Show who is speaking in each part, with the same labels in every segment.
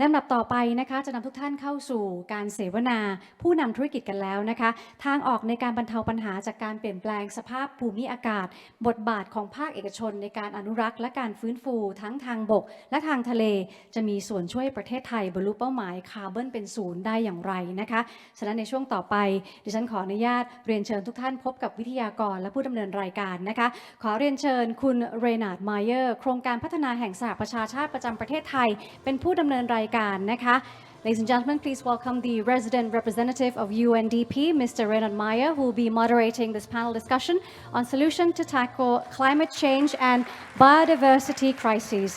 Speaker 1: ลำดับต่อไปนะคะจะนำทุกท่านเข้าสู่การเสวนาผู้นำธุรกิจกันแล้วนะคะทางออกในการบรรเทาปัญหาจากการเปลี่ยนแปลงสภาพภูมิอากาศบทบาทของภาคเอกชนในการอนุรักษ์และการฟื้นฟูทั้งทางบกและทางทะเลจะมีส่วนช่วยประเทศไทยบรรลุเป้าหมายคาร์บอนเป็นศูนย์ได้อย่างไรนะคะฉะนั้นในช่วงต่อไปดิฉันขออนุญาตเรียนเชิญทุกท่านพบกับวิทยากรและผู้ดำเนินรายการนะคะขอเรียนเชิญคุณเรนาร์ด ไมเยอร์โครงการพัฒนาแห่งสหประชาชาติประจำประเทศไทยเป็นผู้ดำเนินรายการนะคะ Ladies and gentlemen, please welcome the resident representative of UNDP, Mr. Reinhard Meyer, who will be moderating this panel discussion on solution to tackle climate change and biodiversity crises.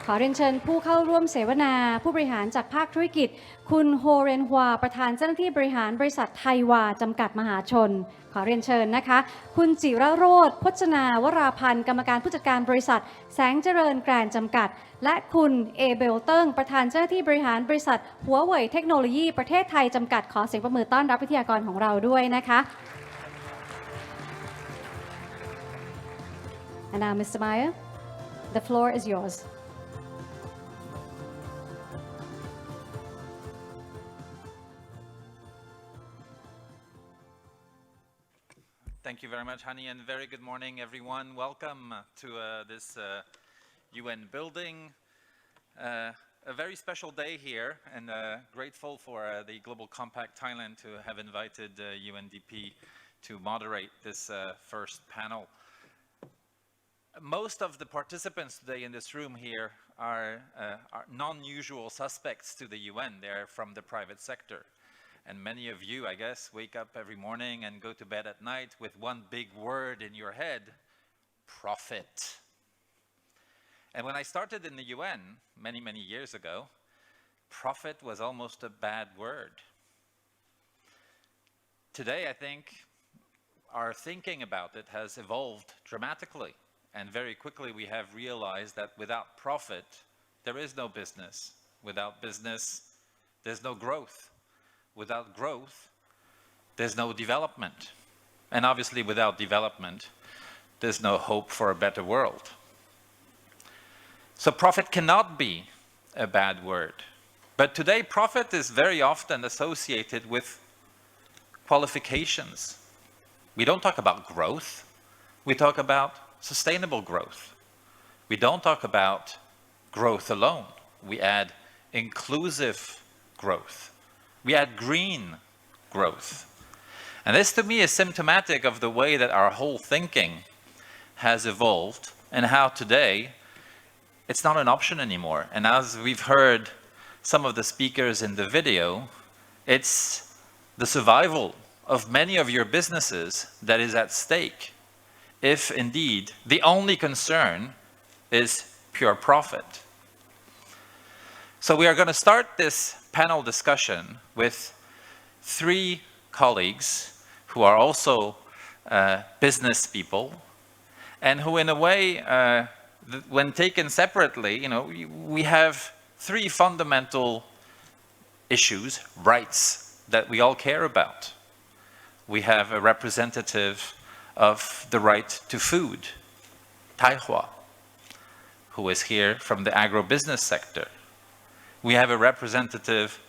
Speaker 1: ขอเรียนเชิญผู้เข้าร่วมเสวนาผู้บริหารจากภาคธุรกิจคุณโฮเรนฮวาประธานเจ้าหน้าที่บริหารบริษัทไทยวาจำกัดมหาชนขอเรียนเชิญนะคะคุณจิรโรจน์พจนาวราพันธ์กรรมการผู้จัดการบริษัทแสงเจริญแกรนด์จำกัดและคุณเอเบลเติ้งประธานเจ้าหน้าที่บริหารบริษัทหัวเว่ยเทคโนโลยีประเทศไทยจำกัดขอเสียงปรบมือต้อนรับวิทยากรของเราด้วยนะคะ And now Mr. Meyer, the floor is yours.
Speaker 2: Thank you very much, Hani, and very good morning, everyone. Welcome to this UN building. A very special day here, and grateful for the Global Compact Thailand to have invited UNDP to moderate this first panel. Most of the participants today in this room here are non-usual suspects to the UN. They're from the private sector. And many of you, I guess, wake up every morning and go to bed at night with one big word in your head, profit. And when I started in the UN many, many years ago, profit was almost a bad word. Today, I think our thinking about it has evolved dramatically. And very quickly, we have realized that without profit, there is no business. Without business, there's no growth. Without growth, there's no development. And obviously, without development, there's no hope for a better world. So profit cannot be a bad word. But today, profit is very often associated with qualifications. We don't talk about growth. We talk about sustainable growth. We don't talk about growth alone. We add inclusive growth. We add green growth. And this to me is symptomatic of the way that our whole thinking has evolved and how today it's not an option anymore. And as we've heard some of the speakers in the video, it's the survival of many of your businesses that is at stake if indeed the only concern is pure profit. So we are going to start this panel discussion with three colleagues who are also business people and who in a way, when taken separately, we have three fundamental issues, rights that we all care about. We have a representative of the right to food, Taihua, who is here from the agro-business sector. We have a representative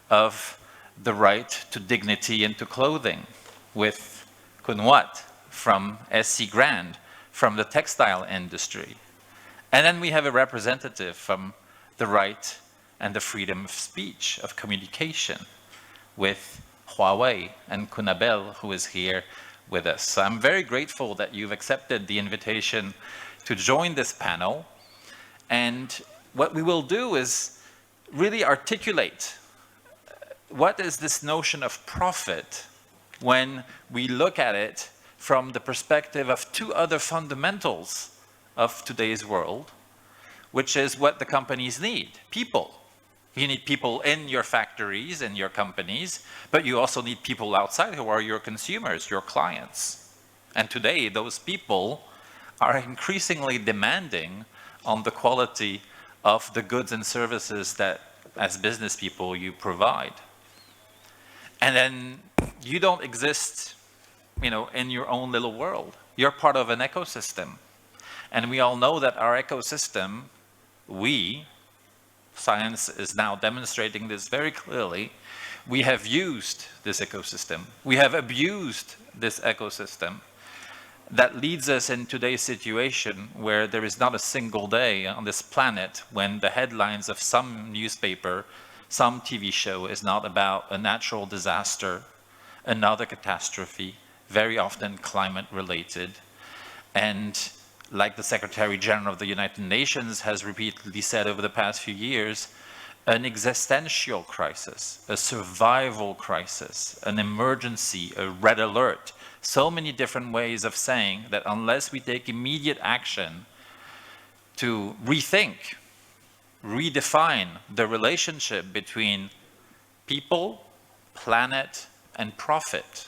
Speaker 2: of the right to dignity and to clothing with Kunwat from SC Grand, from the textile industry. And then we have a representative from the right and the freedom of speech, of communication, with Huawei and Kunabel, who is here with us. So I'm very grateful that you've accepted the invitation to join this panel. And what we will do is really articulate what is this notion of profit when we look at it from the perspective of two other fundamentals of today's world, which is what the companies need, people. You need people in your factories, in your companies, but you also need people outside who are your consumers, your clients. And today, those people are increasingly demanding on the quality of the goods and services that, as business people, you provide. And then you don't exist, in your own little world. You're part of an ecosystem. And we all know that our ecosystem, we, science is now demonstrating this very clearly, we have used this ecosystem. We have abused this ecosystem. That leads us in today's situation where there is not a single day on this planet when the headlines of some newspaper, some TV show is not about a natural disaster, another catastrophe, very often climate related. And like the Secretary General of the United Nations has repeatedly said over the past few years, an existential crisis, a survival crisis, an emergency, a red alert, so many different ways of saying that unless we take immediate action to rethink, redefine the relationship between people, planet, and profit,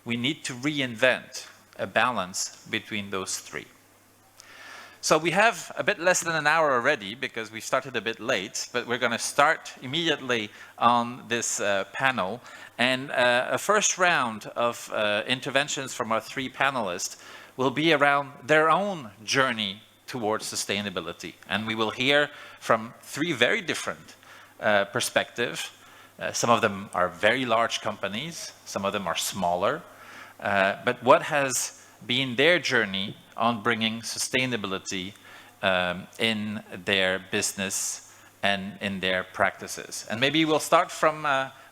Speaker 2: we need to reinvent a balance between those three. So we have a bit less than an hour already because we started a bit late, but we're going to start immediately on this panel. And a first round of interventions from our three panelists will be around their own journey towards sustainability. And we will hear from three very different perspectives. Some of them are very large companies, some of them are smaller. But what has been their journey on bringing sustainability in their business and in their practices? And maybe we'll start from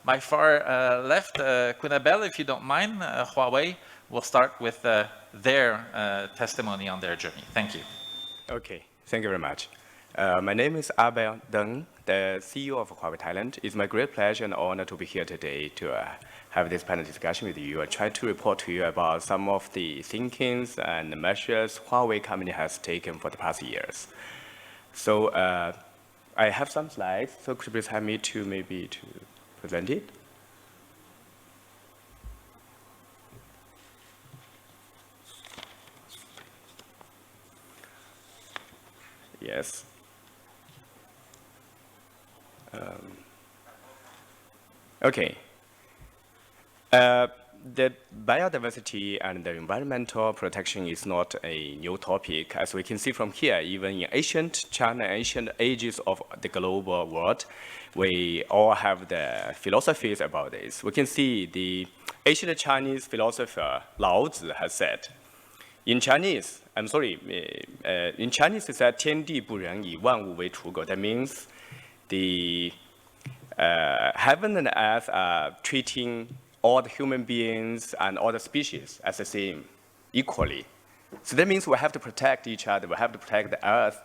Speaker 2: my far left, Kunabel, if you don't mind, Huawei. We'll start with their testimony on their journey. Thank you.
Speaker 3: Okay, thank you very much. My name is Abel Deng, the CEO of Huawei Thailand. It's my great pleasure and honor to be here today to have this panel discussion with you. I try to report to you about some of the thinkings and measures Huawei company has taken for the past years. So I have some slides, so could you please help me to maybe to present it? Yes. Okay. The biodiversity and the environmental protection is not a new topic. As we can see from here, even in ancient China, ancient ages of the global world, we all have the philosophies about this. We can see the ancient Chinese philosopher Lao Tzu has said, in Chinese, in Chinese it said, 天地不仁，以万物为刍狗. That means the heaven and earth are treating all the human beings and all the species as the same, equally. So that means we have to protect each other. We have to protect the earth,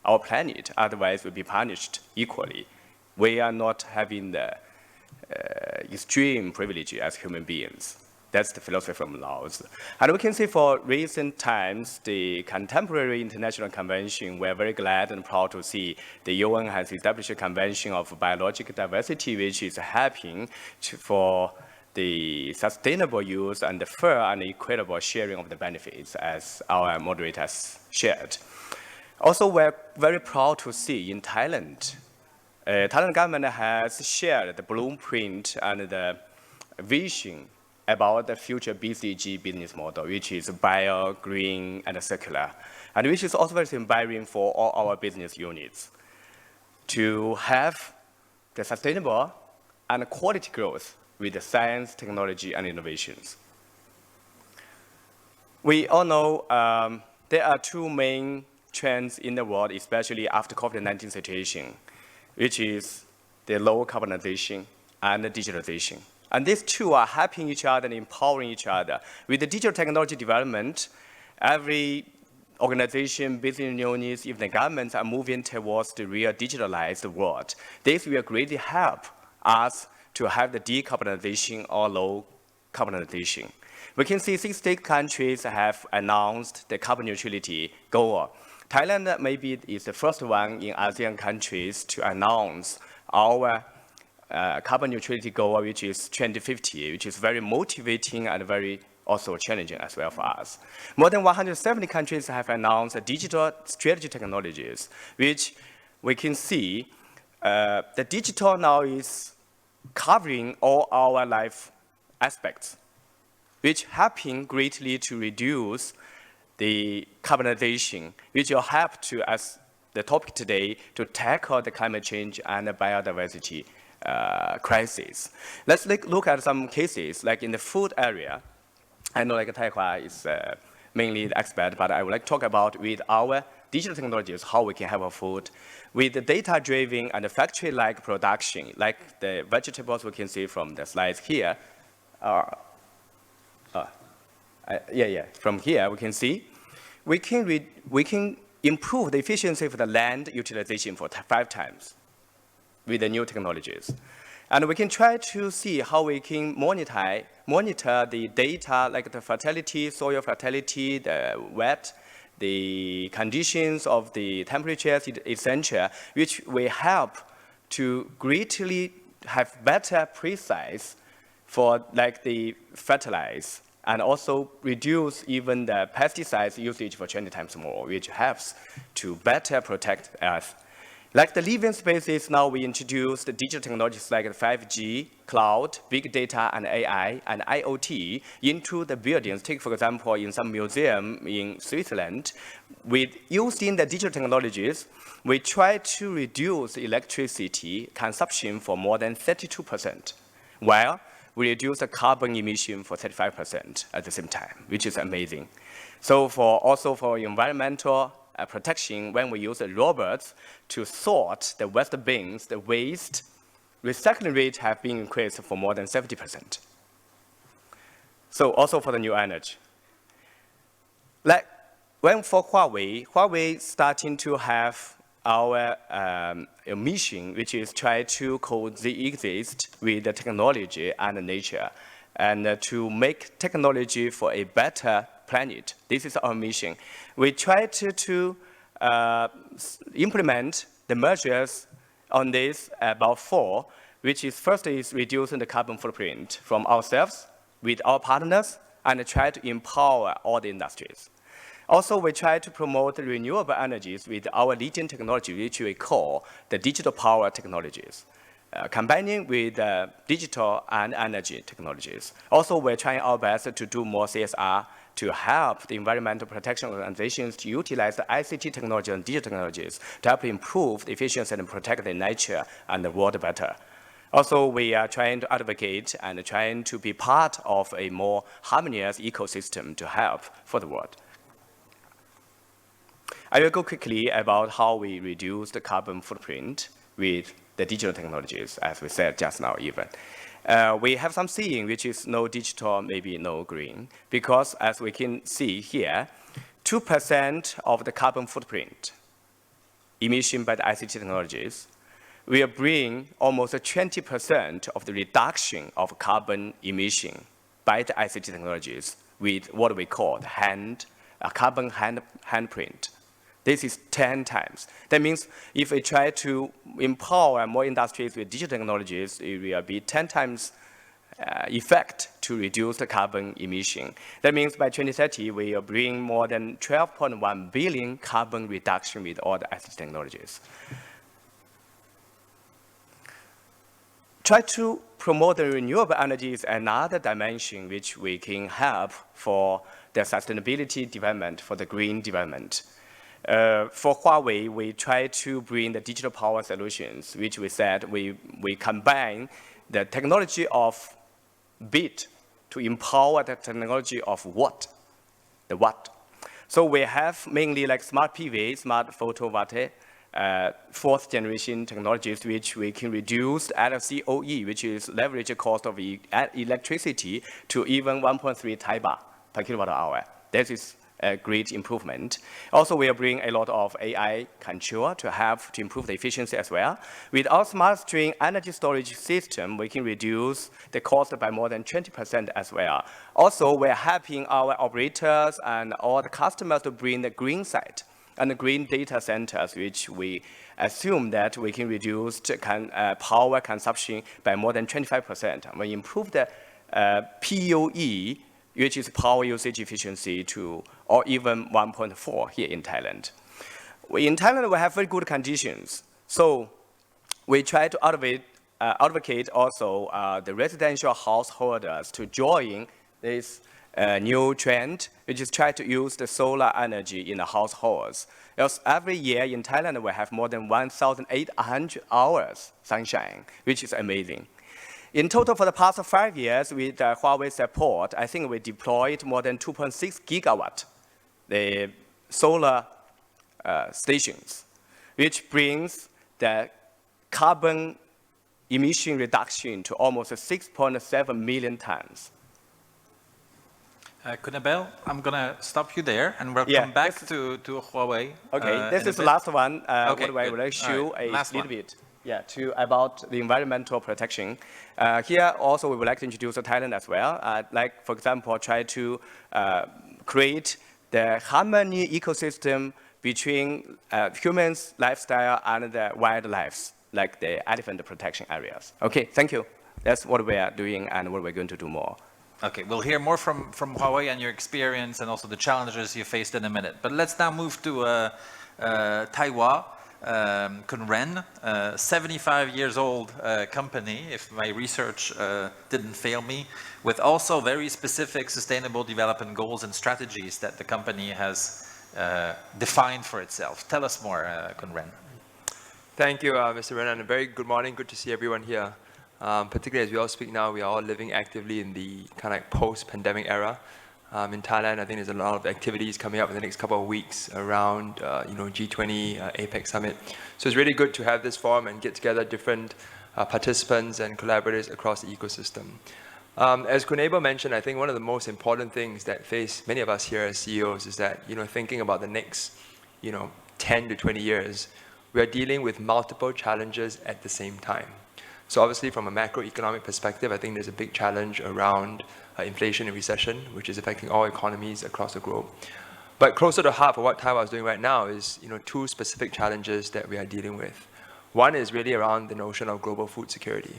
Speaker 3: our planet. Otherwise, we'll be punished equally. We are not having the extreme privilege as human beings. That's the philosophy from Lao Tzu. And we can see for recent times, the contemporary international convention, we're very glad and proud to see the UN has established a convention of biological diversity, which is helping for the sustainable use and the fair and equitable sharing of the benefits, as our moderators shared. Also, we're very proud to see in Thailand, Thailand government has shared the blueprint and the vision about the future BCG business model, which is bio, green, and circular, and which is also very inspiring for all our business units to have the sustainable and quality growth with the science, technology, and innovations. We all know there are two main trends in the world, especially after COVID-19 situation, which is the low carbonization and the digitalization. And these two are helping each other and empowering each other. With the digital technology development, every organization, business units, even the governments are moving towards the real digitalized world. This will greatly help us to have the decarbonization or low carbonization. We can see 68 countries have announced the carbon neutrality goal. Thailand maybe is the first one in ASEAN countries to announce our carbon neutrality goal, which is 2050, which is very motivating and very also challenging as well for us. More than 170 countries have announced digital strategy technologies, which we can see the digital now is covering all our life aspects, which helping greatly to reduce the carbonization, which will help to, as the topic today to tackle the climate change and the biodiversity crisis. Let's look at some cases, like in the food area. I know like Taekwa is mainly the expert, but I would like to talk about with our digital technologies, how we can have a food with the data-driven and factory-like production, like the vegetables we can see from the slides here. From here we can see we can improve the efficiency of the land utilization for 5 times with the new technologies. And we can try to see how we can monitor the data like the fertility, soil fertility, the wet, the conditions of the temperatures, etc., which will help to greatly have better precise for like the fertilize and also reduce even the pesticides usage for 20 times more, which helps to better protect us. Like the living spaces, now we introduce the digital technologies like 5G, cloud, big data, and AI, and IoT into the buildings. Take, for example, in some museum in Switzerland, with using the digital technologies, we try to reduce electricity consumption for more than 32%, while we reduce the carbon emission for 35% at the same time, which is amazing. So also for environmental protection, when we use the robots to sort the waste bins, the waste recycling rate have been increased for more than 70%. So also for the new energy. Like when for Huawei starting to have our mission, which is try to coexist with the technology and nature, and to make technology for a better planet. This is our mission. We try to implement the measures on this about 4, which is first is reducing the carbon footprint from ourselves with our partners and try to empower all the industries. Also, we try to promote renewable energies with our leading technology, which we call the digital power technologies, combining with digital and energy technologies. Also, we're trying our best to do more CSR to help the environmental protection organizations to utilize the ICT technology and digital technologies to help improve the efficiency and protect the nature and the world better. Also, we are trying to advocate and trying to be part of a more harmonious ecosystem to help for the world. I will go quickly about how we reduce the carbon footprint with the digital technologies, as we said just now even. We have some saying, which is no digital, maybe no green, because as we can see here, 2% of the carbon footprint emission by the ICT technologies will bring almost 20% of the reduction of carbon emission by the ICT technologies with what we call the carbon handprint. This is 10 times. That means if we try to empower more industries with digital technologies, it will be 10 times effect to reduce the carbon emission. That means by 2030, we will bring more than 12.1 billion carbon reduction with all the ICT technologies. Try to promote the renewable energy is another dimension which we can help for the sustainability development, for the green development. For Huawei, we try to bring the digital power solutions, which we said we combine the technology of bit to empower the technology of watt, the watt. So we have mainly like smart PV, smart photovoltaic, 4th generation technologies, which we can reduce the LCOE, which is leverage the cost of electricity to even 1.3 Thai baht per kilowatt hour. That is a great improvement. Also, we are bringing a lot of AI control to help to improve the efficiency as well. With our smart string energy storage system, we can reduce the cost by more than 20% as well. Also, we're helping our operators and all the customers to bring the green site and the green data centers, which we assume that we can reduce power consumption by more than 25%. We improve the PUE, which is power usage efficiency, to or even 1.4 here in Thailand. In Thailand, we have very good conditions. So we try to advocate also the residential householders to join this new trend, which is try to use the solar energy in the households. Because every year in Thailand, we have more than 1,800 hours sunshine, which is amazing. In total, for the past 5 years, with Huawei support, I think we deployed more than 2.6 gigawatt the solar stations, which brings the carbon emission reduction to almost 6.7 million tons.
Speaker 2: Kunabel, I'm going to stop you there, and we'll come back to Huawei.
Speaker 3: Okay, this is the last one.
Speaker 2: Okay,
Speaker 3: what I will show
Speaker 2: right.
Speaker 3: a
Speaker 2: Last
Speaker 3: little
Speaker 2: one.
Speaker 3: bit. Yeah, about the environmental protection. Here also we would like to introduce Thailand as well. Like, for example, try to create the harmony ecosystem between humans' lifestyle and the wildlife, like the elephant protection areas. Okay, thank you. That's what we are doing and what we're going to do more.
Speaker 2: Okay, we'll hear more from Huawei and your experience and also the challenges you faced in a minute. But let's now move to Taiwan. Kun Ren, 75 years old company, if my research didn't fail me, with also very specific sustainable development goals and strategies that the company has defined for itself. Tell us more, Kun Ren.
Speaker 4: Thank you, Mr. Ren, and a very good morning. Good to see everyone here. Particularly as we all speak now, we are all living actively in the kind of like post-pandemic era. In Thailand, I think there's a lot of activities coming up in the next couple of weeks around, G20 APEC summit. So it's really good to have this forum and get together different participants and collaborators across the ecosystem. As Kunebo mentioned, I think one of the most important things that face many of us here as CEOs is that, thinking about the next, 10 to 20 years, we are dealing with multiple challenges at the same time. So obviously, from a macroeconomic perspective, I think there's a big challenge around inflation and recession, which is affecting all economies across the globe. But closer to heart for what Taiwan is doing right now is, two specific challenges that we are dealing with. One is really around the notion of global food security.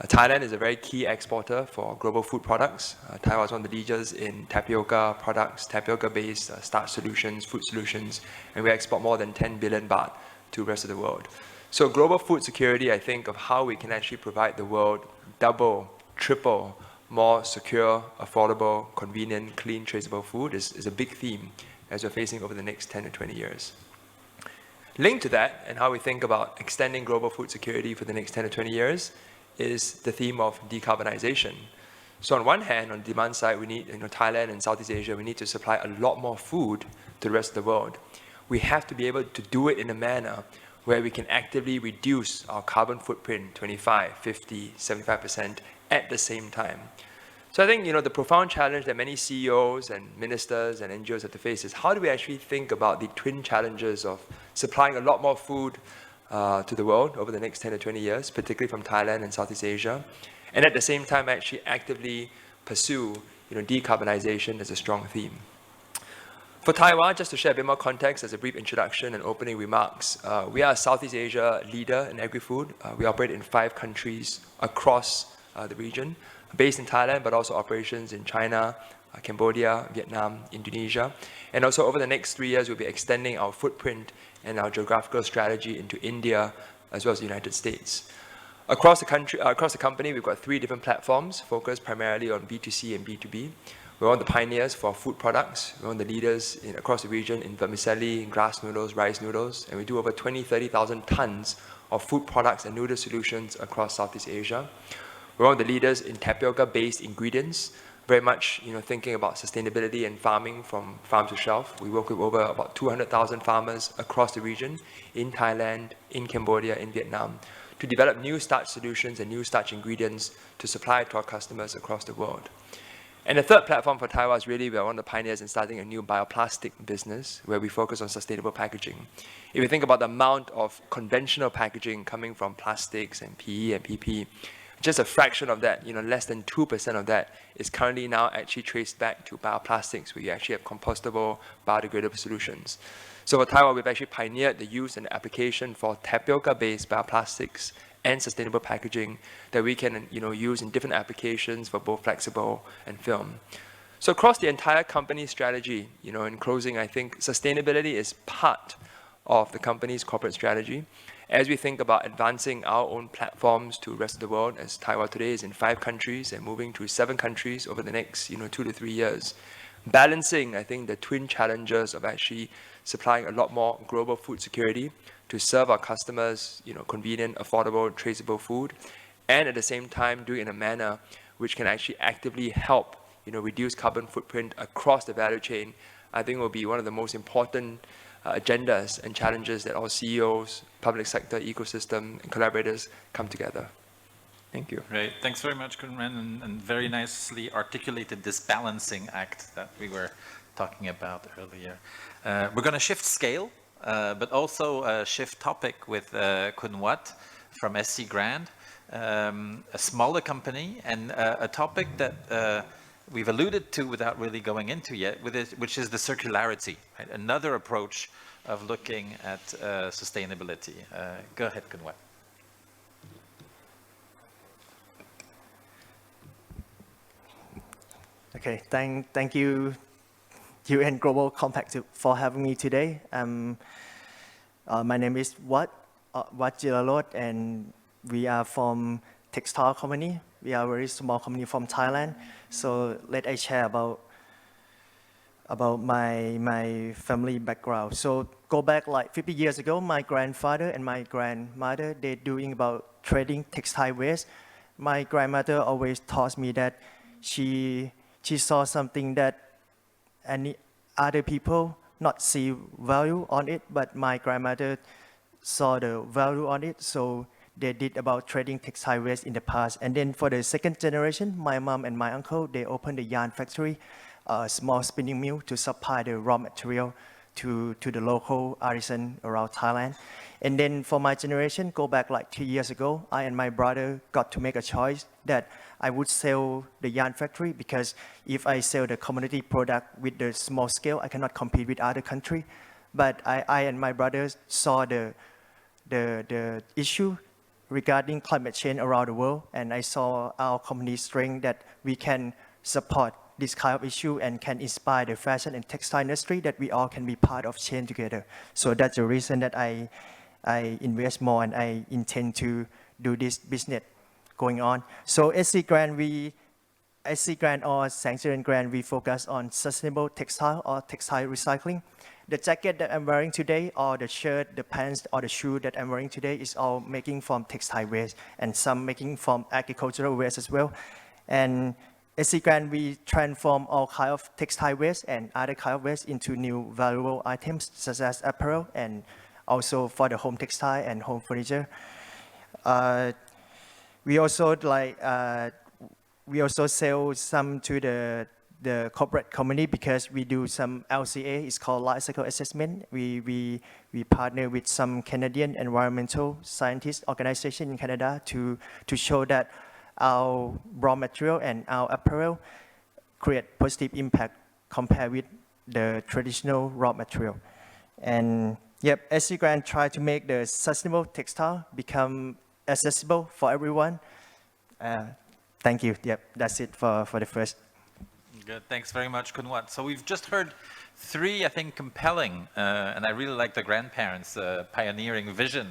Speaker 4: Thailand is a very key exporter for global food products. Taiwan is one of the leaders in tapioca products, tapioca-based starch solutions, food solutions, and we export more than 10 billion baht to the rest of the world. So global food security, I think, of how we can actually provide the world double, triple, more secure, affordable, convenient, clean, traceable food is a big theme as we're facing over the next 10 to 20 years. Linked to that, and how we think about extending global food security for the next 10 to 20 years, is the theme of decarbonization. So on one hand, on the demand side, we need, Thailand and Southeast Asia, we need to supply a lot more food to the rest of the world. We have to be able to do it in a manner where we can actively reduce our carbon footprint 25, 50, 75% at the same time. So I think, the profound challenge that many CEOs and ministers and NGOs have to face is how do we actually think about the twin challenges of supplying a lot more food to the world over the next 10 to 20 years, particularly from Thailand and Southeast Asia, and at the same time actually actively pursue, decarbonization as a strong theme. For Taiwan, just to share a bit more context as a brief introduction and opening remarks, we are a Southeast Asia leader in agri-food. We operate in 5 countries across the region, based in Thailand, but also operations in China, Cambodia, Vietnam, Indonesia. And also over the next 3 years, we'll be extending our footprint and our geographical strategy into India, as well as the United States. Across the company, we've got 3 different platforms focused primarily on B2C and B2B. We're one of the pioneers for food products. We're one of the leaders across the region in vermicelli, grass noodles, rice noodles, and we do over 30,000 tons of food products and noodle solutions across Southeast Asia. We're one of the leaders in tapioca-based ingredients, very much thinking about sustainability and farming from farm to shelf. We work with over about 200,000 farmers across the region, in Thailand, in Cambodia, in Vietnam, to develop new starch solutions and new starch ingredients to supply to our customers across the world. And the third platform for Taiwan is really we are one of the pioneers in starting a new bioplastic business where we focus on sustainable packaging. If you think about the amount of conventional packaging coming from plastics and PE and PP, just a fraction of that, less than 2% of that is currently now actually traced back to bioplastics, where you actually have compostable, biodegradable solutions. So for Taiwan, we've actually pioneered the use and application for tapioca-based bioplastics and sustainable packaging that we can use in different applications for both flexible and film. So across the entire company strategy, in closing, I think sustainability is part of the company's corporate strategy. As we think about advancing our own platforms to the rest of the world, as Taiwan today is in 5 countries and moving to 7 countries over the next 2 to 3 years, balancing, I think, the twin challenges of actually supplying a lot more global food security to serve our customers, convenient, affordable, traceable food, and at the same time do it in a manner which can actually actively help, reduce carbon footprint across the value chain, I think will be one of the most important agendas and challenges that all CEOs, public sector, ecosystem, and collaborators come together. Thank you.
Speaker 2: Great. Thanks very much, Kunran, and very nicely articulated this balancing act that we were talking about earlier. We're going to shift scale, but also shift topic with Kunwat from SC Grand, a smaller company, and a topic that we've alluded to without really going into yet, which is the circularity, right? Another approach of looking at sustainability. Go ahead, Kunwat.
Speaker 5: Okay, thank you, UN Global Compact for having me today. My name is Wat Jilalot, and we are from textile company. We are a very small company from Thailand. So let I share about my family background. So go back like 50 years ago, my grandfather and my grandmother, they're doing about trading textile waste. My grandmother always taught me that she saw something that any other people not see value on it, but my grandmother saw the value on it. So they did about trading textile waste in the past. And then for the second generation, my mom and my uncle, they opened a yarn factory, a small spinning mill to supply the raw material to the local artisan around Thailand. And then for my generation, go back like 2 years ago, I and my brother got to make a choice that I would sell the yarn factory, because if I sell the commodity product with the small scale, I cannot compete with other country. But I and my brothers saw the issue regarding climate change around the world, and I saw our company's strength that we can support this kind of issue and can inspire the fashion and textile industry, that we all can be part of change together. So that's the reason that I invest more and I intend to do this business going on. So SC Grand or Sanctuary Grand, we focus on sustainable textile or textile recycling. The jacket that I'm wearing today, or the shirt, the pants, or the shoe that I'm wearing today is all making from textile waste, and some making from agricultural waste as well. And SC Grand, we transform all kind of textile waste and other kind of waste into new valuable items, such as apparel, and also for the home textile and home furniture. We also sell some to the corporate company, because we do some LCA, it's called life cycle assessment. We partner with some Canadian environmental scientist organization in Canada to show that our raw material and our apparel create positive impact compared with the traditional raw material. And yep, SC Grand try to make the sustainable textile become accessible for everyone. Thank you. Yep, that's it for the first.
Speaker 2: Good. Thanks very much, Kunwat. So we've just heard 3, I think, compelling, and I really like the grandparents' pioneering vision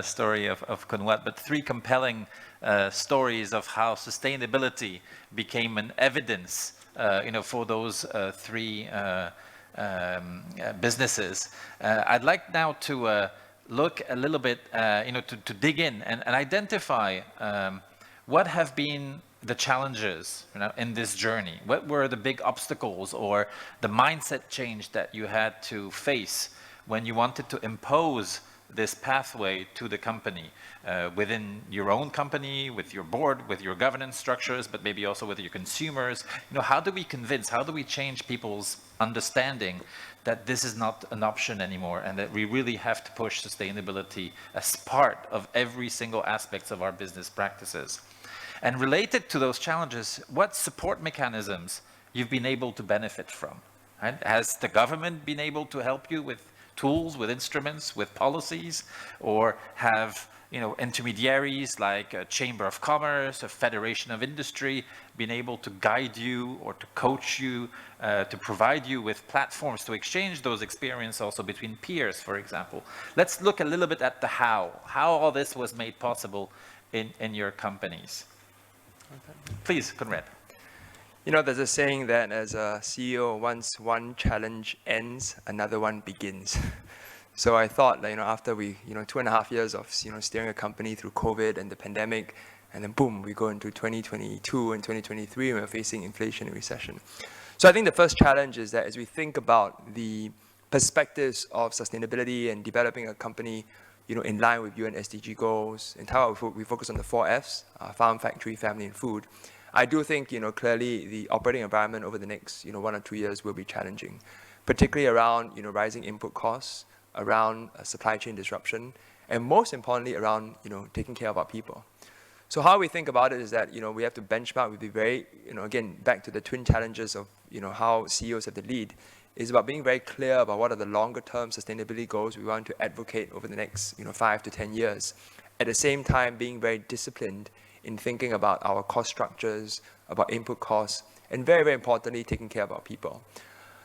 Speaker 2: story of Kunwat, but 3 compelling stories of how sustainability became an evidence, for those 3 businesses. I'd like now to look a little bit, to dig in and identify what have been the challenges in this journey. What were the big obstacles or the mindset change that you had to face when you wanted to impose this pathway to the company, within your own company, with your board, with your governance structures, but maybe also with your consumers? How do we convince, how do we change people's understanding that this is not an option anymore, and that we really have to push sustainability as part of every single aspect of our business practices? And related to those challenges, what support mechanisms you've been able to benefit from? Right? Has the government been able to help you with tools, with instruments, with policies, or have intermediaries like a chamber of commerce, a federation of industry, being able to guide you or to coach you, to provide you with platforms to exchange those experiences also between peers, for example. Let's look a little bit at the how all this was made possible in your companies. Please, Conrad.
Speaker 4: There's a saying that as a CEO, once one challenge ends, another one begins. So I thought, after we, 2.5 years of, steering a company through COVID and the pandemic, and then boom, we go into 2022 and 2023, and we're facing inflation and recession. So I think the first challenge is that as we think about the perspectives of sustainability and developing a company, in line with UN SDG goals, in Taiwan we focus on the 4 Fs, farm, factory, family, and food. I do think, clearly the operating environment over the next, 1 or 2 years will be challenging, particularly around, rising input costs, around supply chain disruption, and most importantly around, taking care of our people. So how we think about it is that, we have to benchmark, we'll be very, again, back to the twin challenges of, how CEOs have to lead, is about being very clear about what are the longer term sustainability goals we want to advocate over the next, 5 to 10 years. At the same time, being very disciplined in thinking about our cost structures, about input costs, and very, very importantly, taking care of our people.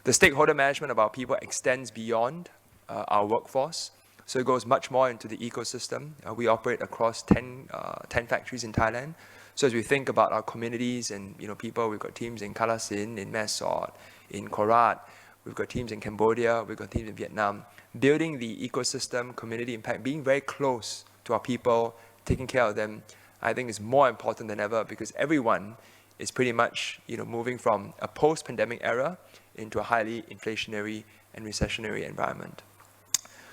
Speaker 4: The stakeholder management of our people extends beyond our workforce. So it goes much more into the ecosystem. We operate across 10 factories in Thailand. So as we think about our communities and people, we've got teams in Kalasin, in Mae Sot, in Korat, we've got teams in Cambodia, we've got teams in Vietnam. Building the ecosystem, community impact, being very close to our people, taking care of them, I think is more important than ever because everyone is pretty much moving from a post-pandemic era into a highly inflationary and recessionary environment.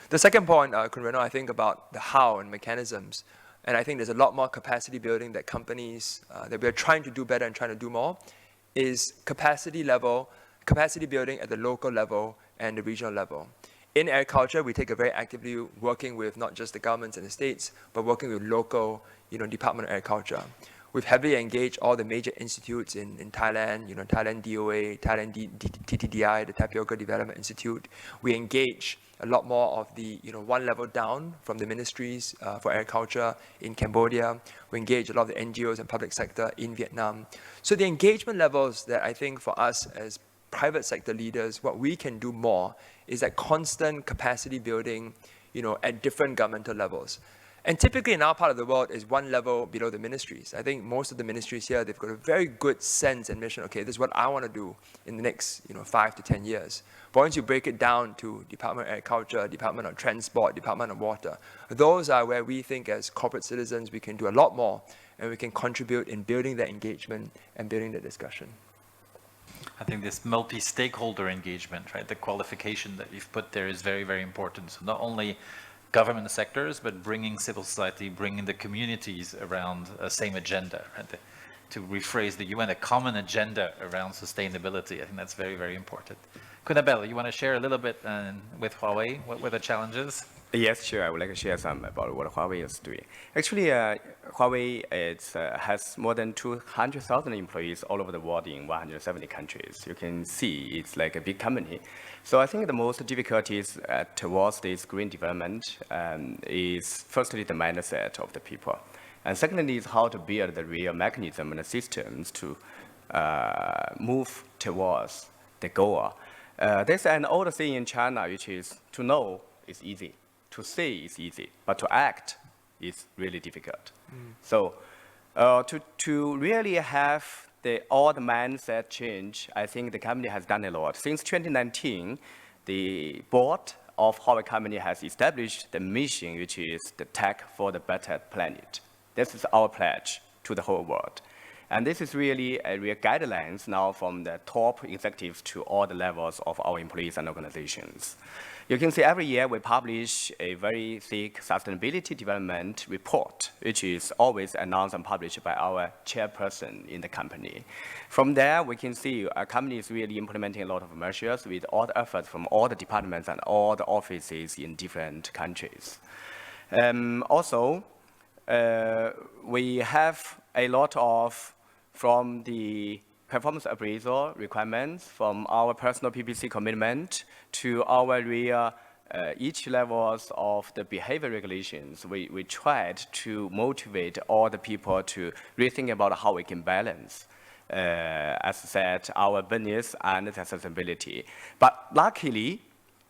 Speaker 4: The second point, Kunreno, I think about the how and mechanisms, and I think there's a lot more capacity building that companies, that we are trying to do better and trying to do more, is capacity building at the local level and the regional level. In agriculture, we take a very actively working with not just the governments and the states, but working with local, Department of Agriculture. We've heavily engaged all the major institutes in Thailand, Thailand DOA, Thailand TTDI, the Tapioca Development Institute. We engage a lot more of the, one level down from the ministries for agriculture in Cambodia. We engage a lot of the NGOs and public sector in Vietnam. So the engagement levels that I think for us as private sector leaders, what we can do more is that constant capacity building, at different governmental levels. And typically in our part of the world is one level below the ministries. I think most of the ministries here, they've got a very good sense and mission, okay, this is what I want to do in the next 5 to 10 years. But once you break it down to Department of Agriculture, Department of Transport, Department of Water, those are where we think as corporate citizens we can do a lot more and we can contribute in building that engagement and building the discussion.
Speaker 2: I think this multi-stakeholder engagement, right, the qualification that you've put there is very, very important. So not only government sectors, but bringing civil society, bringing the communities around a same agenda, right? To rephrase the UN, a common agenda around sustainability. I think that's very, very important. Kunabel, you want to share a little bit with Huawei? What were the challenges?
Speaker 3: Yes, sure. I would like to share some about what Huawei is doing. Actually, Huawei has more than 200,000 employees all over the world in 170 countries. You can see it's like a big company. So I think the most difficulties towards this green development is firstly the mindset of the people. And secondly is how to build the real mechanism and the systems to move towards the goal. There's an old saying in China, which is to know is easy. To say is easy, but to act is really difficult. So to really have all the mindset change, I think the company has done a lot. Since 2019, the board of Huawei company has established the mission, which is the tech for the better planet. This is our pledge to the whole world. And this is really a real guidelines now from the top executives to all the levels of our employees and organizations. You can see every year we publish a very thick sustainability development report, which is always announced and published by our chairperson in the company. From there, we can see our company is really implementing a lot of measures with all the efforts from all the departments and all the offices in different countries. Also, we have a lot of from the performance appraisal requirements, from our personal PPC commitment to our real each levels of the behavior regulations, we tried to motivate all the people to rethink about how we can balance, as I said, our business and the sustainability. But luckily,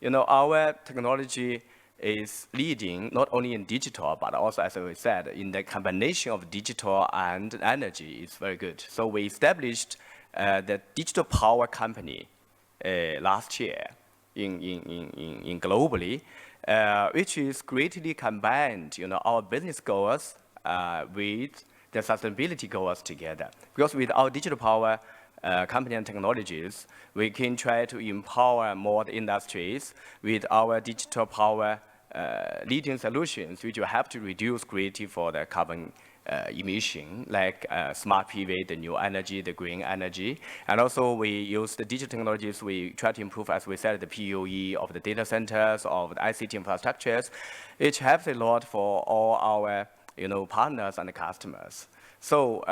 Speaker 3: our technology is leading not only in digital, but also, as we said, in the combination of digital and energy is very good. So we established the digital power company last year in globally, which is greatly combined, our business goals with the sustainability goals together. Because with our digital power company and technologies, we can try to empower more industries with our digital power leading solutions, which will help to reduce greatly for the carbon emission, like smart PV, the new energy, the green energy. And also we use the digital technologies, we try to improve, as we said, the PUE of the data centers, of the ICT infrastructures, which helps a lot for all our partners and customers. So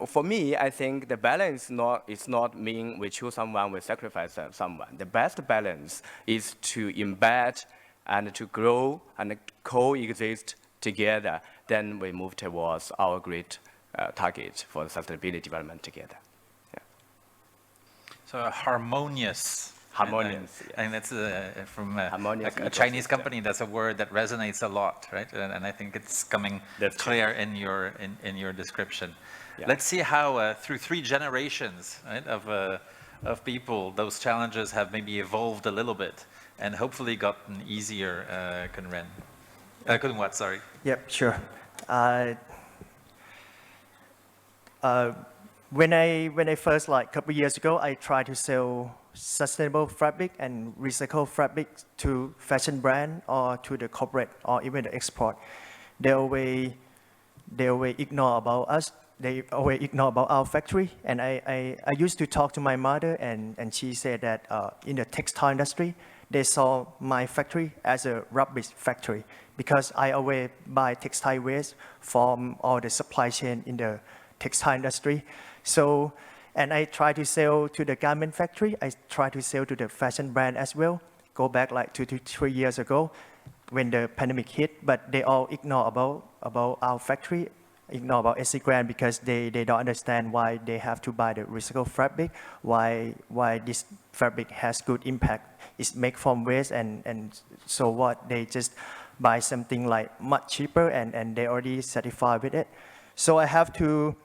Speaker 3: for me, I think the balance is not mean we choose someone, we sacrifice someone. The best balance is to embed and to grow and coexist together. Then we move towards our great target for the sustainability development together. Yeah.
Speaker 2: So a harmonious.
Speaker 3: Harmonious.
Speaker 2: And that's from a Chinese company. That's a word that resonates a lot, right? And I think it's coming clear in your description. Yeah. Let's see how through 3 generations, right, of people, those challenges have maybe evolved a little bit and hopefully gotten easier. Kun Wat, sorry.
Speaker 5: Yep, sure. When I first, like a couple years ago, I tried to sell sustainable fabric and recycled fabric to fashion brand or to the corporate or even the export. They always ignore about us. They always ignore about our factory. And I used to talk to my mother, and she said that in the textile industry, they saw my factory as a rubbish factory because I always buy textile waste from all the supply chain in the textile industry. So, and I try to sell to the garment factory. I try to sell to the fashion brand as well. Go back like 2 to 3 years ago when the pandemic hit, but they all ignore about our factory, ignore about SC Grand because they don't understand why they have to buy the recycled fabric, why this fabric has good impact. It's made from waste and so what, they just buy something like much cheaper and they already satisfied with it. So I have to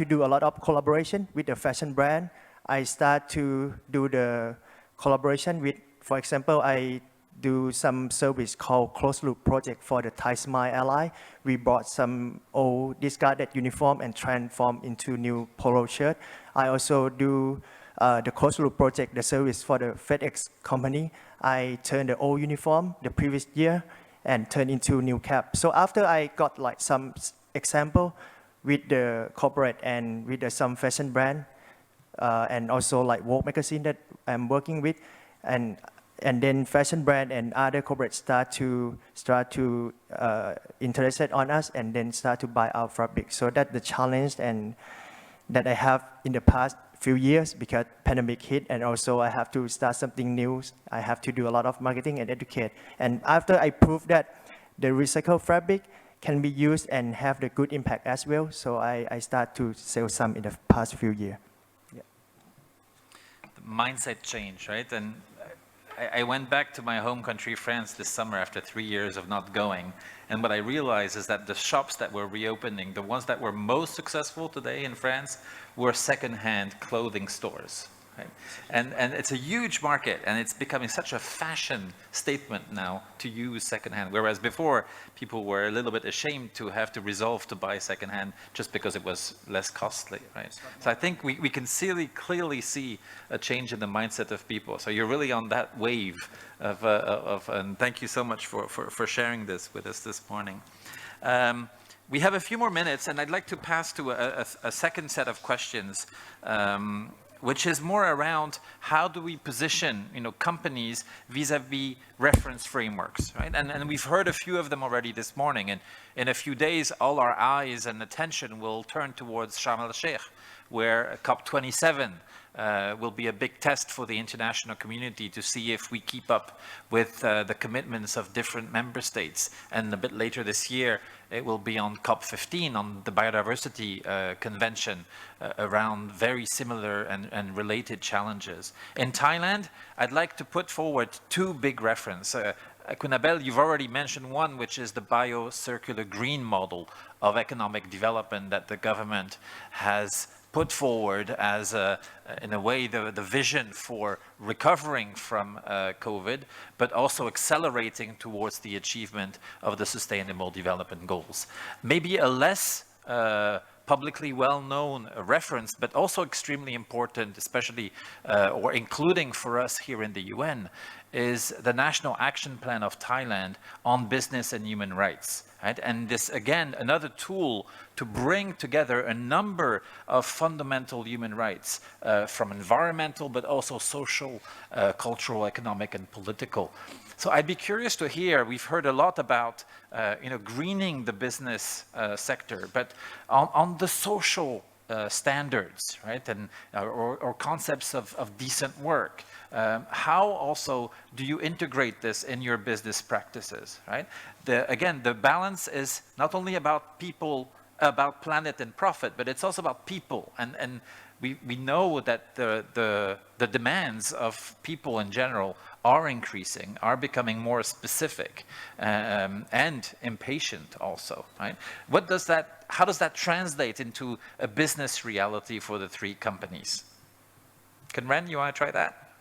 Speaker 5: do a lot of collaboration with the fashion brand. I start to do the collaboration with, for example, I do some service called closed loop project for the Thai Smile Ally. We bought some old discarded uniform and transform into new polo shirt. I also do the closed loop project, the service for the FedEx company. I turned the old uniform the previous year and turned into new cap. So after I got like some example with the corporate and with some fashion brand and also like Vogue magazine that I'm working with, and then fashion brand and other corporates start to interested on us and then start to buy our fabric. So that's the challenge and that I have in the past few years because pandemic hit, and also I have to start something new. I have to do a lot of marketing and educate. And after I prove that the recycled fabric can be used and have the good impact as well, so I start to sell some in the past few years. Yeah.
Speaker 2: The mindset change, right? And I went back to my home country, France, this summer after 3 years of not going. And what I realized is that the shops that were reopening, the ones that were most successful today in France, were second-hand clothing stores. Right? And it's a huge market, and it's becoming such a fashion statement now to use secondhand, whereas before people were a little bit ashamed to have to resolve to buy secondhand just because it was less costly, right? So I think we can clearly see a change in the mindset of people. So you're really on that wave and thank you so much for sharing this with us this morning. We have a few more minutes, and I'd like to pass to a second set of questions, which is more around how do we position, companies vis-a-vis reference frameworks, right? And we've heard a few of them already this morning. And in a few days, all our eyes and attention will turn towards Sharm el-Sheikh, where COP27 will be a big test for the international community to see if we keep up with the commitments of different member states. And a bit later this year, it will be on COP15 on the Biodiversity Convention around very similar and related challenges. In Thailand, I'd like to put forward two big references. Kunabel, you've already mentioned one, which is the bio-circular green model of economic development that the government has put forward as, in a way, the vision for recovering from COVID, but also accelerating towards the achievement of the Sustainable Development Goals. Maybe a less publicly well-known reference, but also extremely important, especially or including for us here in the UN, is the National Action Plan of Thailand on business and human rights. Right? And this, again, another tool to bring together a number of fundamental human rights from environmental, but also social, cultural, economic, and political. So I'd be curious to hear, we've heard a lot about greening the business sector, but on the social standards, right, and or concepts of decent work. How also do you integrate this in your business practices, right? Again, the balance is not only about people, about planet and profit, but it's also about people. And we know that the demands of people in general are increasing, are becoming more specific and impatient also, right? How does that translate into a business reality for the three companies? Conran, you want to try that?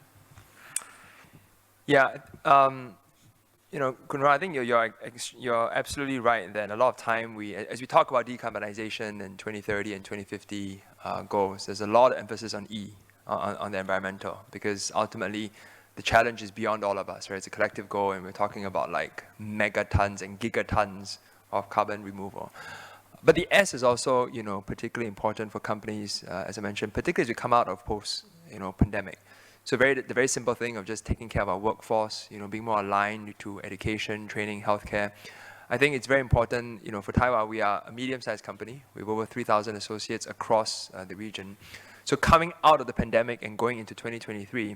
Speaker 4: Yeah, Kunra, I think you're absolutely right that a lot of time as we talk about decarbonization and 2030 and 2050 goals, there's a lot of emphasis on E, on the environmental, because ultimately the challenge is beyond all of us, right? It's a collective goal, and we're talking about like megatons and gigatons of carbon removal. But the S is also, particularly important for companies, as I mentioned, particularly as we come out of post-pandemic. So the very simple thing of just taking care of our workforce, being more aligned to education, training, healthcare. I think it's very important, for Taiwan, we are a medium-sized company. We have over 3,000 associates across the region. So coming out of the pandemic and going into 2023,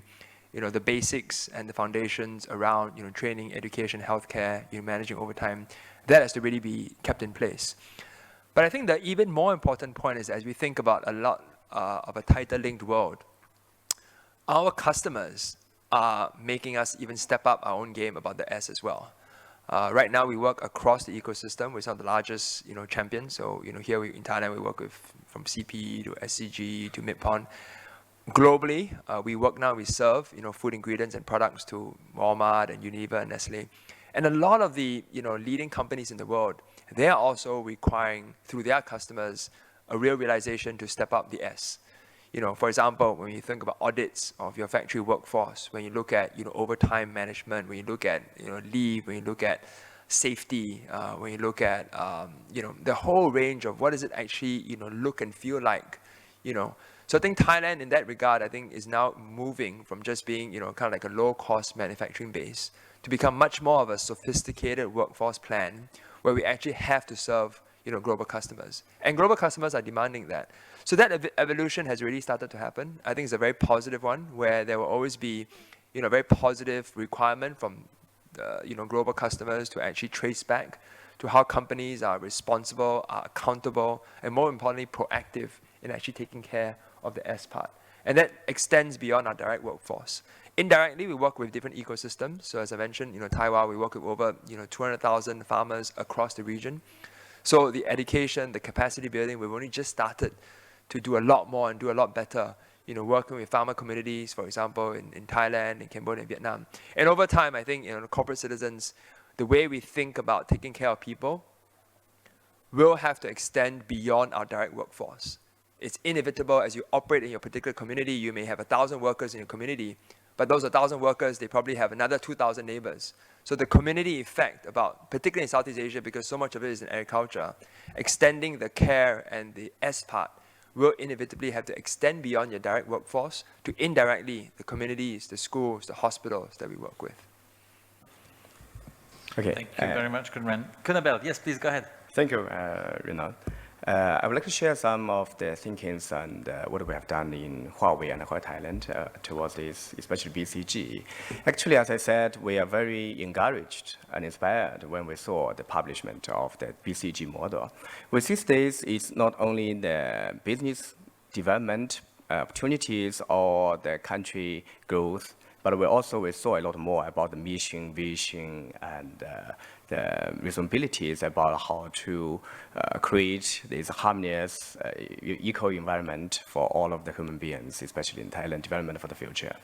Speaker 4: the basics and the foundations around, training, education, healthcare, managing overtime, that has to really be kept in place. But I think the even more important point is as we think about a lot of a tighter linked world, our customers are making us even step up our own game about the S as well. Right now, we work across the ecosystem with some of the largest, champions. So, here in Thailand, we work with from CP to SCG to Midpon. Globally, we serve, food ingredients and products to Walmart and Unilever and Nestle. And a lot of the, leading companies in the world, they are also requiring, through their customers, a real realization to step up the S. For example, when you think about audits of your factory workforce, when you look at, overtime management, when you look at, leave, when you look at safety, when you look at, the whole range of what does it actually, look and feel like, So I think Thailand, in that regard, I think is now moving from just being, kind of like a low-cost manufacturing base to become much more of a sophisticated workforce plan where we actually have to serve, global customers. And global customers are demanding that. So that evolution has really started to happen. I think it's a very positive one where there will always be, very positive requirement from, global customers to actually trace back to how companies are responsible, are accountable, and more importantly, proactive in actually taking care of the S part. And that extends beyond our direct workforce. Indirectly, we work with different ecosystems. So as I mentioned, Taiwan, we work with over, 200,000 farmers across the region. So the education, the capacity building, we've only just started to do a lot more and do a lot better, working with farmer communities, for example, in Thailand, in Cambodia, and Vietnam. And over time, I think, corporate citizens, the way we think about taking care of people will have to extend beyond our direct workforce. It's inevitable as you operate in your particular community, you may have 1,000 workers in your community, but those 1,000 workers, they probably have another 2,000 neighbors. So the community effect about, particularly in Southeast Asia, because so much of it is in agriculture, extending the care and the S part will inevitably have to extend beyond your direct workforce to indirectly the communities, the schools, the hospitals that we work with.
Speaker 3: Okay.
Speaker 2: Thank you very much, Kunran. Kunabel, yes, please go ahead.
Speaker 3: Thank you, Renan. I would like to share some of the thinkings and what we have done in Huawei and Thailand towards this, especially BCG. Actually, as I said, we are very encouraged and inspired when we saw the publishment of the BCG model. We see this is not only the business development opportunities or the country growth, but we saw a lot more about the mission, vision, and the responsibilities about how to create this harmonious eco-environment for all of the human beings, especially in Thailand, development for the future.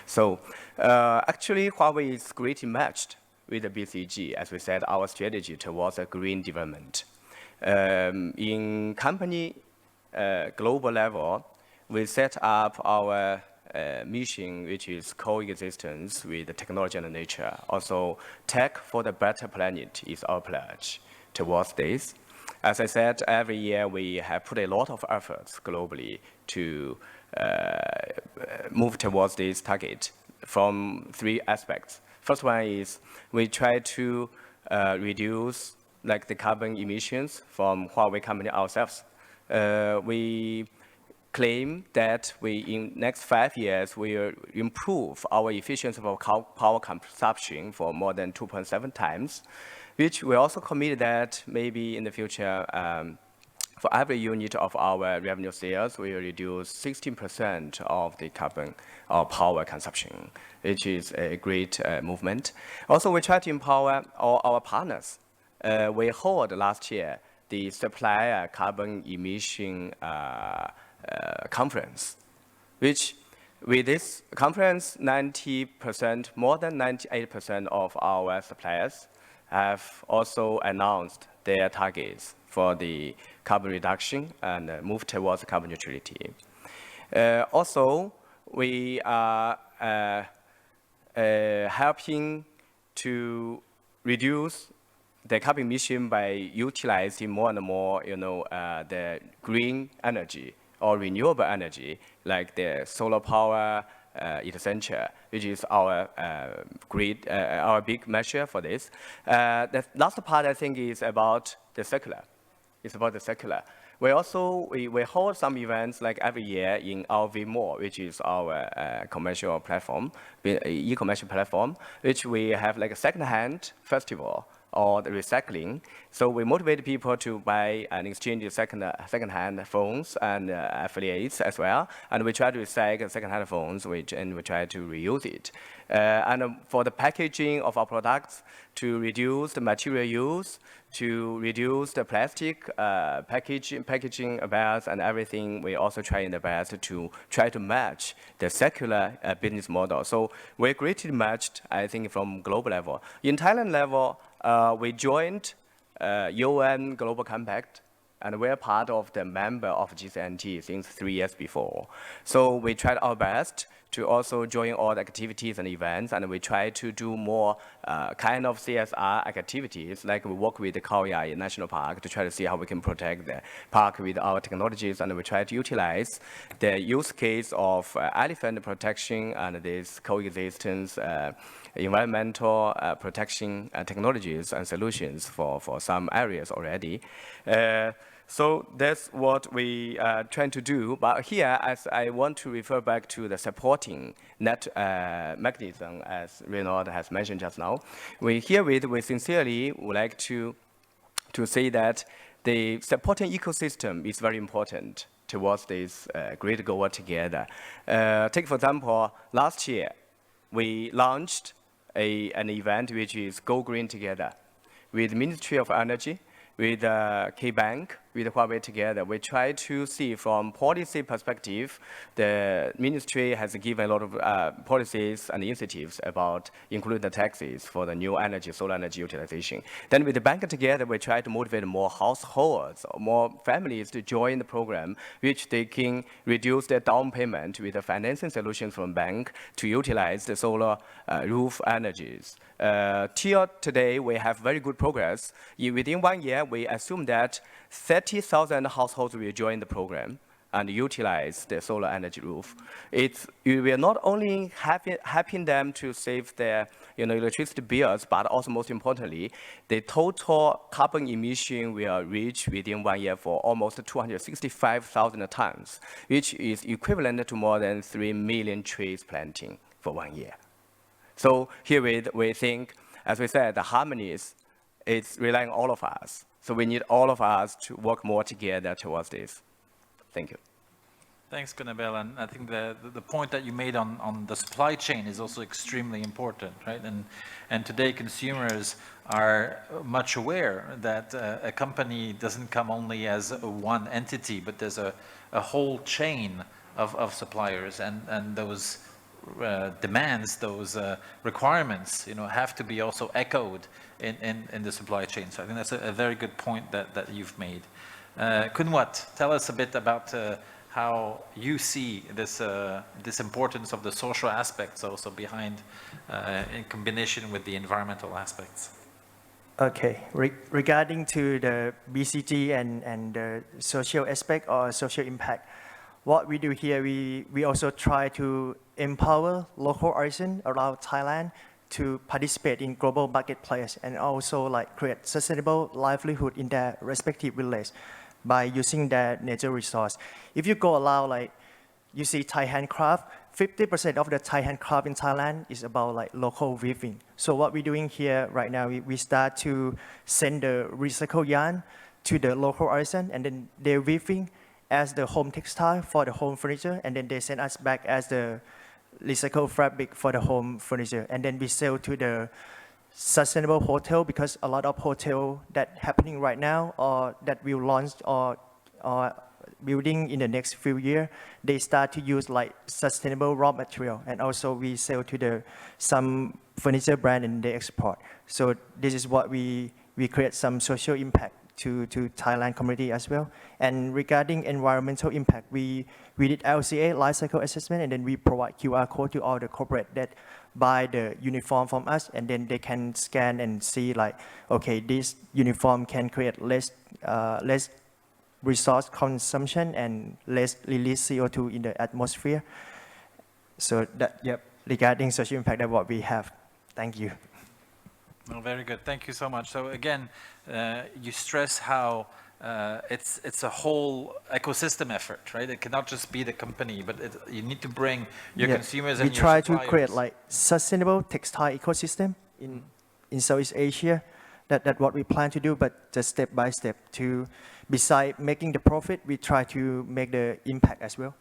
Speaker 3: So actually, Huawei is greatly matched with the BCG, as we said, our strategy towards a green development. In company global level, we set up our mission, which is coexistence with the technology and nature. Also, tech for the better planet is our pledge towards this. As I said, every year we have put a lot of efforts globally to move towards this target from 3 aspects. First one is we try to reduce the carbon emissions from Huawei company ourselves. We claim that in next 5 years will improve our efficiency of power consumption for more than 2.7 times, which we also commit that maybe in the future, for every unit of our revenue sales, we will reduce 16% of the carbon or power consumption, which is a great movement. Also, we try to empower all our partners. We held last year the supplier carbon emission conference, which with this conference, 90%, more than 98% of our suppliers have also announced their targets for the carbon reduction and move towards carbon neutrality. Also, we are helping to reduce the carbon emission by utilizing more and more, the green energy or renewable energy, like the solar power, etc., which is our our big measure for this. The last part, I think, is about the circular. It's about the circular. We also we hold some events like every year in our VMore, which is our commercial platform, e-commercial platform, which we have like a second-hand festival or the recycling. So we motivate people to buy and exchange second-hand phones and affiliates as well. And we try to recycle second-hand phones, and we try to reuse it. And for the packaging of our products, to reduce the material use, to reduce the plastic packaging bags and everything, we also try in the best to try to match the circular business model. So we're greatly matched, I think, from global level. In Thailand level, we joined UN Global Compact, and we're part of the member of GCNT since 3 years before. So we tried our best to also join all the activities and events, and we try to do more kind of CSR activities, like we work with the Khao Yai National Park to try to see how we can protect the park with our technologies, and we try to utilize the use case of elephant protection and this coexistence environmental protection technologies and solutions for some areas already. So that's what we are trying to do. But here, as I want to refer back to the supporting net mechanism, as Renaud has mentioned just now, we sincerely would like to say that the supporting ecosystem is very important towards this great goal together. Take, for example, last year, we launched an event which is Go Green Together with Ministry of Energy, with K-Bank, with Huawei together. We try to see from policy perspective, the ministry has given a lot of policies and incentives about including the taxes for the new energy, solar energy utilization. Then with the bank together, we try to motivate more households, more families to join the program, which they can reduce their down payment with the financing solutions from bank to utilize the solar roof energies. Till today, we have very good progress. Within 1 year, we assume that 30,000 households will join the program. and utilize the solar energy roof. You will not only helping them to save their electricity bills, but also most importantly, the total carbon emission will reach within 1 year for almost 265,000 tons, which is equivalent to more than 3 million trees planting for 1 year. So here we think, as we said, the harmonies is relying on all of us. So we need all of us to work more together towards this. Thank you.
Speaker 2: Thanks, Kunabel. And I think the point that you made on the supply chain is also extremely important, right? And today consumers are much aware that a company doesn't come only as one entity, but there's a whole chain of suppliers, and those demands, those requirements, have to be also echoed in the supply chain. So I think that's a very good point that you've made. Kunwat, tell us a bit about how you see this importance of the social aspects also behind, in combination with the environmental aspects.
Speaker 5: Okay, regarding to the BCG and the social aspect or social impact, what we do here, we also try to empower local artisans around Thailand to participate in global marketplace and also like create sustainable livelihood in their respective village by using their nature resource. If you go around, like you see Thai handcraft, 50% of the Thai handcraft in Thailand is about like local weaving. So what we're doing here right now, we start to send the recycled yarn to the local artisan, and then they're weaving as the home textile for the home furniture, and then they send us back as the recycled fabric for the home furniture, and then we sell to the sustainable hotel, because a lot of hotel that happening right now or that will launch or building in the next few years, they start to use like sustainable raw material, and also we sell to some furniture brand and they export. So this is what we create some social impact to Thailand community as well. And regarding environmental impact, we did LCA, life cycle assessment, and then we provide QR code to all the corporate that buy the uniform from us, and then they can scan and see like, okay, this uniform can create less resource consumption and less release CO2 in the atmosphere. So that, yep, regarding social impact, that's what we have. Thank you.
Speaker 2: Well, very good. Thank you so much. So again, you stress how it's a whole ecosystem effort, right? It cannot just be the company, but you need to bring your consumers and your suppliers.
Speaker 5: We try to create like sustainable textile ecosystem in Southeast Asia. That's what we plan to do, but just step by step. Beside making the profit, we try to make the impact as well.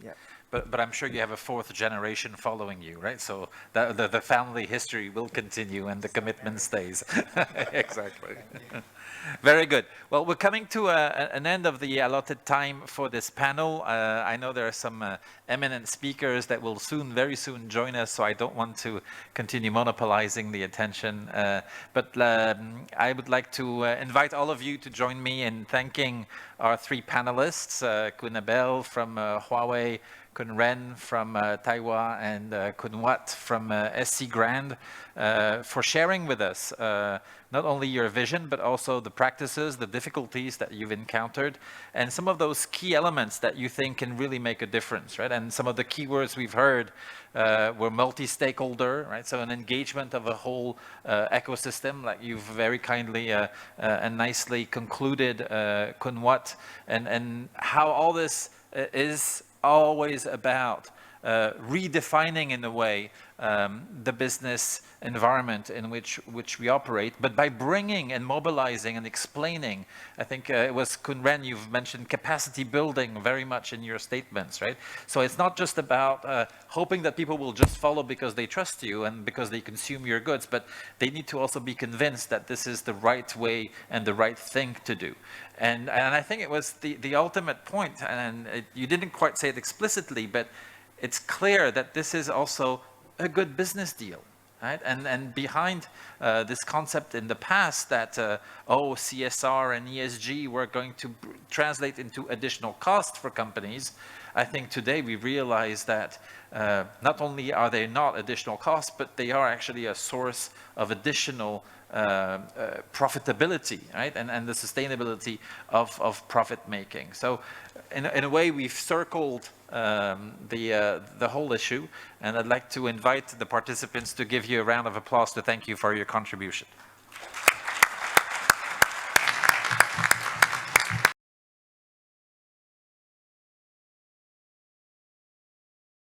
Speaker 5: Yeah.
Speaker 2: But I'm sure you have a fourth generation following you, right? So the family history will continue and the commitment stays. Exactly. Very good. Well, we're coming to an end of the allotted time for this panel. I know there are some eminent speakers that will very soon join us, so I don't want to continue monopolizing the attention. But I would like to invite all of you to join me in thanking our three panelists, Kunabel from Huawei, Kun Ren from Taiwan, and Kun Wat from SC Grand, for sharing with us not only your vision, but also the practices, the difficulties that you've encountered, and some of those key elements that you think can really make a difference, right? And some of the key words we've heard were multi-stakeholder, right? So an engagement of a whole ecosystem, like you've very kindly and nicely concluded, Kun Wat, and how all this is always about redefining, in a way, the business environment in which we operate, but by bringing and mobilizing and explaining. I think it was Kun Ren, you've mentioned capacity building very much in your statements, right? So it's not just about hoping that people will just follow because they trust you and because they consume your goods, but they need to also be convinced that this is the right way and the right thing to do. And I think it was the ultimate point, and you didn't quite say it explicitly, but it's clear that this is also a good business deal, right? And behind this concept in the past that, CSR and ESG were going to translate into additional cost for companies, I think today we realize that not only are they not additional costs, but they are actually a source of additional profitability, right? And the sustainability of profit making. So in a way, we've circled the whole issue, and I'd like to invite the participants to give you a round of applause to thank you for your contribution.